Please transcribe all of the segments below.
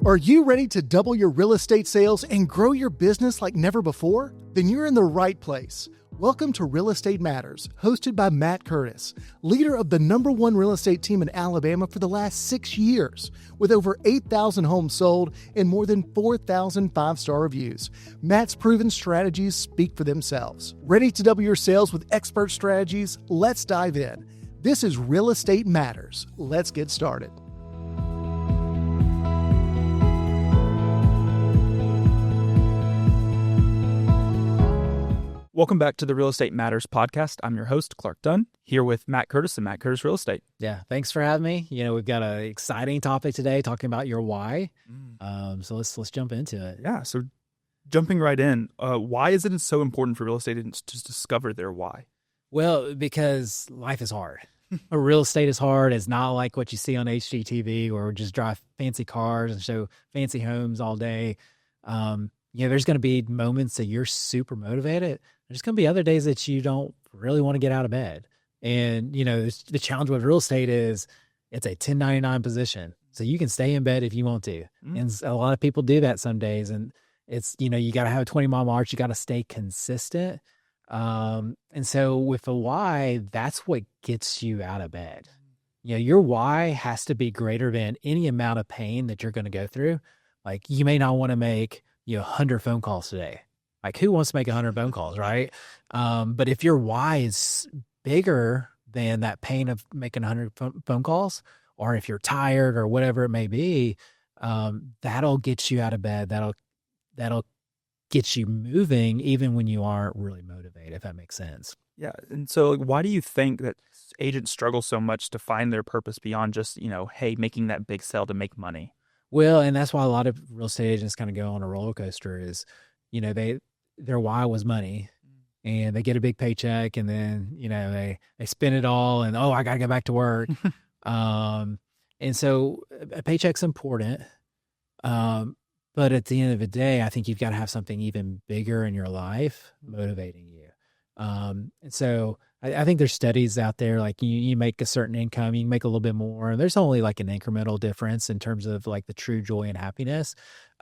Are you ready to double your real estate sales and grow your business like never before? Then you're in the right place. Welcome to Real Estate Matters, hosted by Matt Curtis, leader of the #1 real estate team in Alabama for the last 6 years. With over 8,000 homes sold and more than 4,000 five-star reviews, Matt's proven strategies speak for themselves. Ready to double your sales with expert strategies? Let's dive in. This is Real Estate Matters. Let's get started. Welcome back to the Real Estate Matters podcast. I'm your host, Clark Dunn, here with Matt Curtis and Matt Curtis Real Estate. Yeah, thanks for having me. We've got an exciting topic today talking about your why. So let's jump into it. Yeah, so jumping right in, why is it so important for real estate agents to discover their why? Well, because life is hard. Real estate is hard. It's not like what you see on HGTV where we just drive fancy cars and show fancy homes all day. There's going to be moments that you're super motivated. There's going to be other days that you don't really want to get out of bed. And, the challenge with real estate is it's a 1099 position. So you can stay in bed if you want to. And a lot of people do that some days. And it's, you got to have a 20-mile march. You got to stay consistent. And so with a why, that's what gets you out of bed. Your why has to be greater than any amount of pain that you're going to go through. Like you may not want to make 100 phone calls today. Like who wants to make 100 phone calls, right? But if your why is bigger than that pain of making 100 phone calls, or if you're tired or whatever it may be, that'll get you out of bed. That'll get you moving even when you aren't really motivated, if that makes sense. Yeah. And so why do you think that agents struggle so much to find their purpose beyond just, hey, making that big sale to make money? Well, and that's why a lot of real estate agents kind of go on a roller coaster is, their why was money and they get a big paycheck and then, they spend it all and, I got to go back to work. And so a paycheck's important. But at the end of the day, I think you've got to have something even bigger in your life motivating you. And so I think there's studies out there, like you make a certain income, you can make a little bit more. And there's only like an incremental difference in terms of like the true joy and happiness.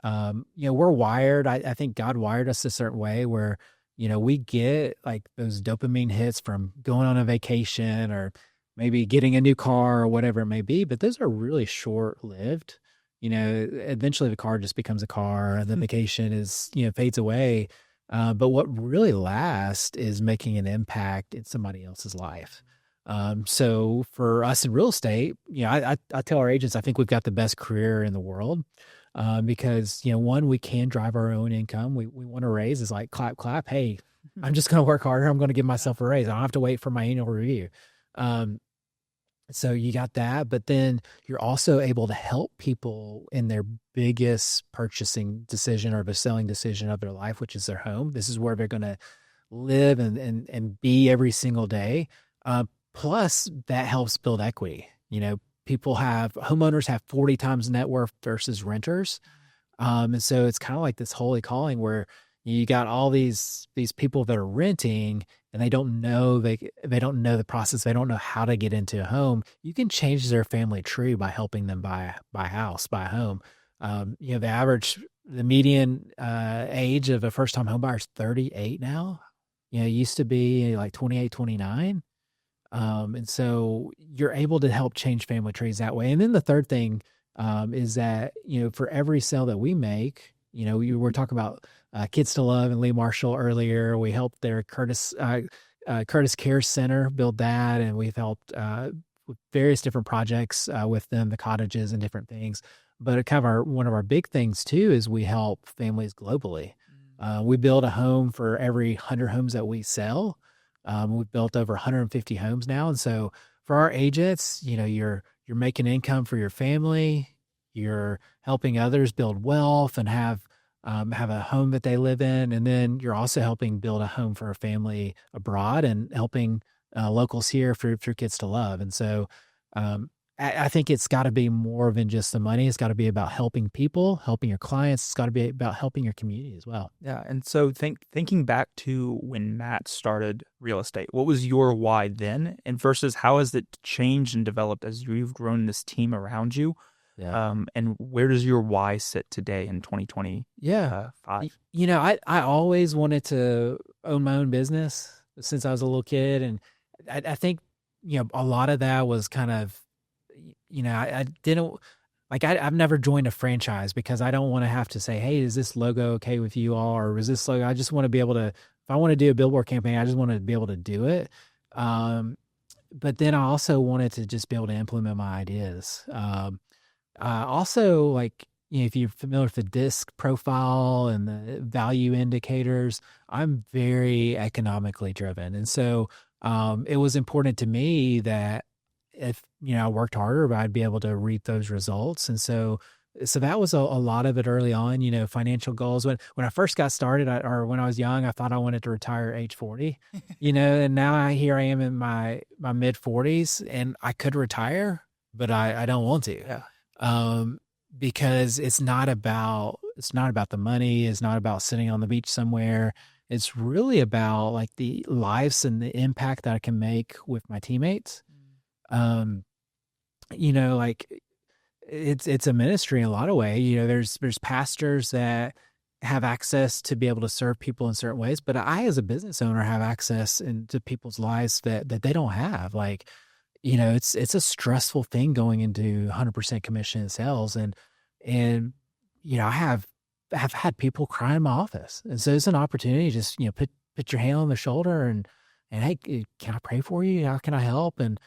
We're wired. I think God wired us a certain way where, we get like those dopamine hits from going on a vacation or maybe getting a new car or whatever it may be, but those are really short lived. Eventually the car just becomes a car and the vacation is, fades away. But what really lasts is making an impact in somebody else's life. So for us in real estate, I tell our agents, I think we've got the best career in the world. Because, one, we can drive our own income. We want a raise. It's like clap, clap. Hey, I'm just going to work harder. I'm going to give myself a raise. I don't have to wait for my annual review. So you got that, but then you're also able to help people in their biggest purchasing decision or the selling decision of their life, which is their home. This is where they're going to live and be every single day. Plus that helps build equity. Homeowners have 40 times net worth versus renters. And so it's kind of like this holy calling where you got all these people that are renting and they don't know the process. They don't know how to get into a home. You can change their family tree by helping them buy a house, buy a home. The median age of a first-time home buyer is 38 now. It used to be like 28, 29. And so you're able to help change family trees that way. And then the third thing is that, for every sale that we make, we were talking about Kids to Love and Lee Marshall earlier. We helped their Curtis Care Center build that, and we've helped with various different projects with them, the cottages and different things. But one of our big things too is we help families globally. We build a home for every 100 homes that we sell. We've built over 150 homes now, and so for our agents, you're making income for your family. You're helping others build wealth and have a home that they live in. And then you're also helping build a home for a family abroad and helping locals here through Kids to Love. And so I think it's got to be more than just the money. It's got to be about helping people, helping your clients. It's got to be about helping your community as well. Yeah. And so thinking back to when Matt started real estate, what was your why then? And versus how has it changed and developed as you've grown this team around you? Yeah. And where does your why sit today in 2025? Yeah. I always wanted to own my own business since I was a little kid. And I think, a lot of that was kind of, I didn't like, I've never joined a franchise because I don't want to have to say, hey, is this logo okay with you all? Or is this logo? I just want to be able to, if I want to do a billboard campaign, I just want to be able to do it. But then I also wanted to just be able to implement my ideas. Also, like, if you're familiar with the DISC profile and the value indicators, I'm very economically driven. And so it was important to me that if, I worked harder, I'd be able to reap those results. And so that was a lot of it early on, financial goals. When I first got started, or when I was young, I thought I wanted to retire at age 40, and now here I am in my mid 40s and I could retire, but I don't want to. Yeah. Because it's not about the money. It's not about sitting on the beach somewhere. It's really about like the lives and the impact that I can make with my teammates. Like it's a ministry in a lot of ways. There's pastors that have access to be able to serve people in certain ways, but I, as a business owner, have access into people's lives that they don't have. Like, it's a stressful thing going into 100% commission sales. And, I have had people cry in my office. And so it's an opportunity to just, put your hand on the shoulder and, hey, can I pray for you? How can I help? And,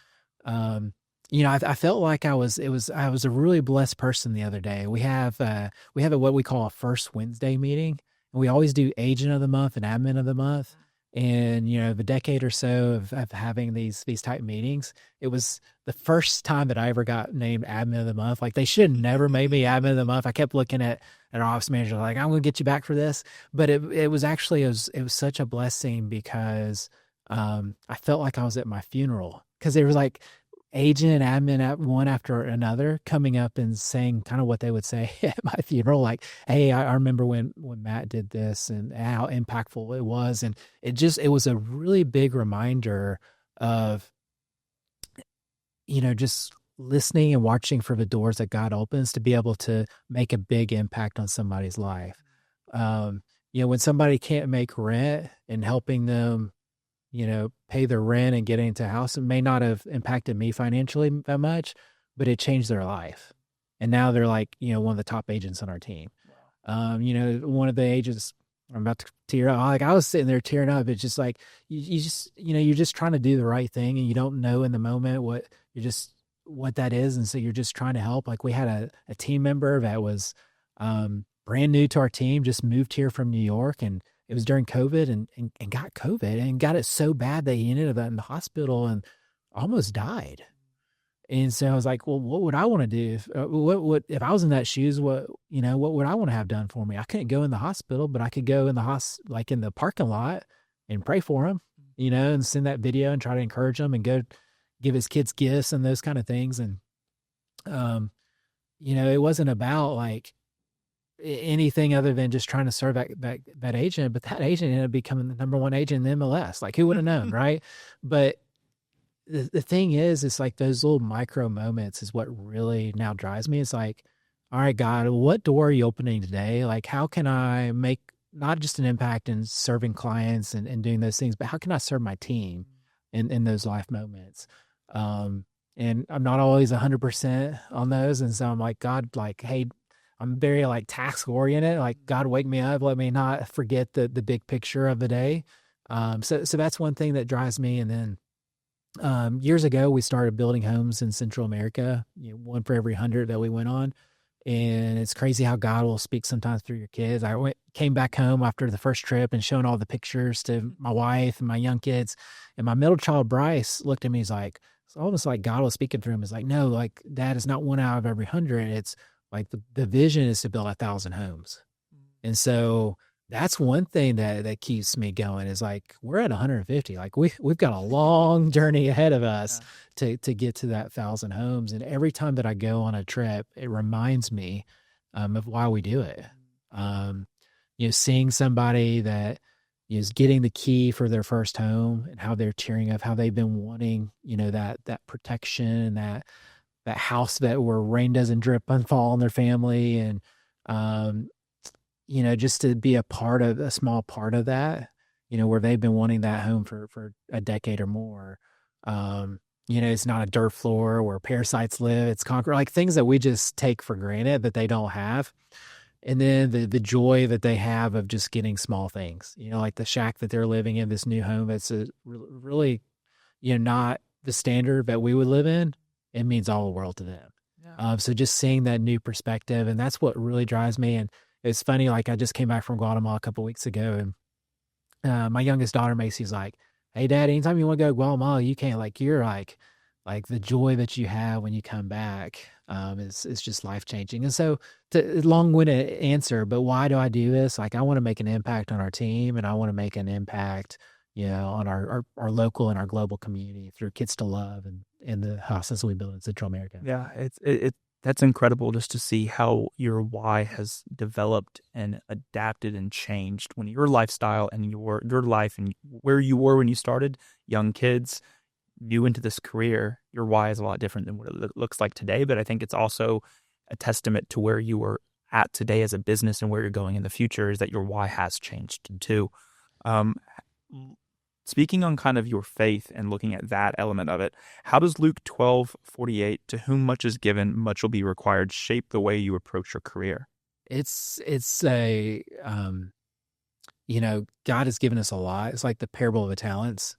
I felt like I was a really blessed person the other day. We have what we call a first Wednesday meeting, and we always do agent of the month and admin of the month. And, the decade or so of having these type meetings, it was the first time that I ever got named admin of the month. Like, they should never made me admin of the month. I kept looking at our office manager like, I'm going to get you back for this. But it was such a blessing because I felt like I was at my funeral, because there was like agent and admin at one after another coming up and saying kind of what they would say at my funeral. Like, hey, I remember when Matt did this and how impactful it was. And it was a really big reminder of, just listening and watching for the doors that God opens to be able to make a big impact on somebody's life. When somebody can't make rent and helping them, pay their rent and get into a house, it may not have impacted me financially that much, but it changed their life. And now they're like, one of the top agents on our team. One of the agents, I'm about to tear up. Like, I was sitting there tearing up. It's just like, you just, you're just trying to do the right thing, and you don't know in the moment what that is. And so you're just trying to help. Like, we had a team member that was brand new to our team, just moved here from New York, and it was during COVID and got COVID and got it so bad that he ended up in the hospital and almost died. And so I was like, well, what would I want to do? If I was in that shoes, what would I want to have done for me? I couldn't go in the hospital, but I could go in like in the parking lot and pray for him, and send that video and try to encourage him and go give his kids gifts and those kind of things. And, it wasn't about like anything other than just trying to serve that agent, but that agent ended up becoming the number one agent in the MLS. Like, who would have known, right? But the thing is, it's like those little micro moments is what really now drives me. It's like, all right, God, what door are you opening today? Like, how can I make not just an impact in serving clients and doing those things, but how can I serve my team in those life moments? And I'm not always 100% on those. And so I'm like, God, like, hey, I'm very like task oriented. Like, God, wake me up. Let me not forget the big picture of the day. So that's one thing that drives me. And then years ago, we started building homes in Central America, one for every 100 that we went on. And it's crazy how God will speak sometimes through your kids. I came back home after the first trip and showing all the pictures to my wife and my young kids. And my middle child, Bryce, looked at me. He's like, it's almost like God was speaking through him. He's like, no, like, Dad, is not one out of every 100. It's like the vision is to build 1,000 homes. And so that's one thing that keeps me going is like, we're at 150. Like, we've got a long journey ahead of us to get to that 1,000 homes. And every time that I go on a trip, it reminds me of why we do it. Seeing somebody that is getting the key for their first home and how they're cheering up, how they've been wanting, that protection and that house that where rain doesn't drip and fall on their family. And, just to be a small part of that, where they've been wanting that home for a decade or more. It's not a dirt floor where parasites live. It's concrete, like things that we just take for granted that they don't have. And then the joy that they have of just getting small things, like the shack that they're living in, this new home. That's really, not the standard that we would live in. It means all the world to them. Yeah. So just seeing that new perspective, and that's what really drives me. And it's funny, like I just came back from Guatemala a couple of weeks ago, and my youngest daughter Macy's like, "Hey, Dad, anytime you want to go to Guatemala, you can't. Like you're like the joy that you have when you come back is just life changing." And so, long-winded answer, but why do I do this? Like I want to make an impact on our team, and I want to make an impact, on our local and our global community through Kids to Love and the houses we build in Central America. Yeah, that's incredible just to see how your why has developed and adapted and changed when your lifestyle and your life and where you were when you started, young kids, new into this career, your why is a lot different than what it looks like today. But I think it's also a testament to where you are at today as a business and where you're going in the future, is that your why has changed too. Speaking on kind of your faith and looking at that element of it, how does Luke 12:48, to whom much is given, much will be required, shape the way you approach your career? It's a, God has given us a lot. It's like the parable of the talents.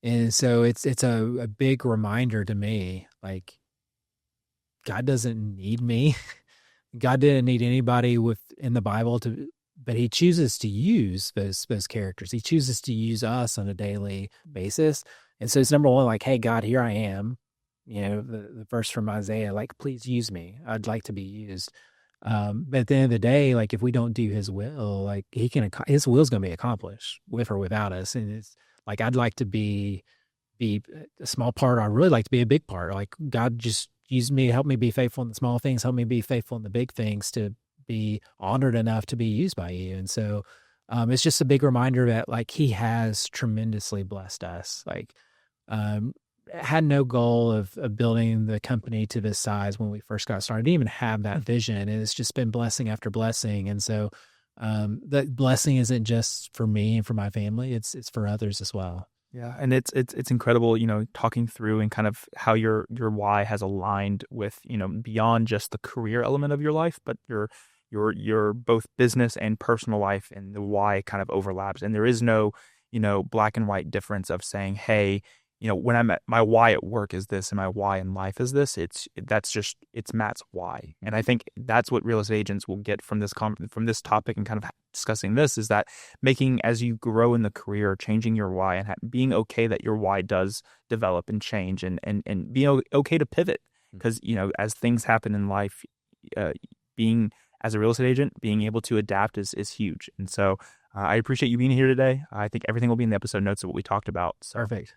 And so it's a big reminder to me, like God doesn't need me. God didn't need anybody in the Bible but he chooses to use those characters. He chooses to use us on a daily basis. And so it's number one, like, hey, God, here I am. The verse from Isaiah, like, please use me. I'd like to be used. But at the end of the day, like, if we don't do his will, like his will's going to be accomplished with or without us. And it's like, I'd like to be a small part. I'd really like to be a big part. Like God just use me, help me be faithful in the small things, help me be faithful in the big things to be honored enough to be used by you. And so it's just a big reminder that like he has tremendously blessed us. Like had no goal of building the company to this size when we first got started. Didn't even have that vision. And it's just been blessing after blessing. And so that blessing isn't just for me and for my family, it's for others as well. Yeah, and it's incredible, talking through and kind of how your why has aligned with, beyond just the career element of your life, but your both business and personal life, and the why kind of overlaps. And there is no, black and white difference of saying, hey, when I'm at my why at work is this and my why in life is this. It's Matt's why. And I think that's what real estate agents will get from this topic and kind of discussing this, is that making, as you grow in the career, changing your why and being okay that your why does develop and change, and being okay to pivot, because, as things happen in life, being as a real estate agent, being able to adapt is huge. And so I appreciate you being here today. I think everything will be in the episode notes of what we talked about. So. Perfect.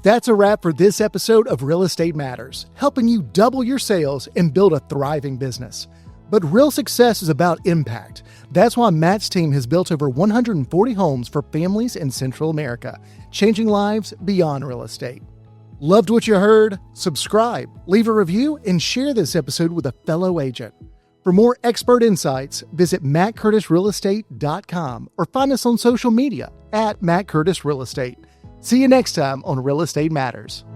That's a wrap for this episode of Real Estate Matters, helping you double your sales and build a thriving business. But real success is about impact. That's why Matt's team has built over 140 homes for families in Central America, changing lives beyond real estate. Loved what you heard? Subscribe, leave a review, and share this episode with a fellow agent. For more expert insights, visit mattcurtisrealestate.com or find us on social media @MattCurtisRealEstate. See you next time on Real Estate Matters.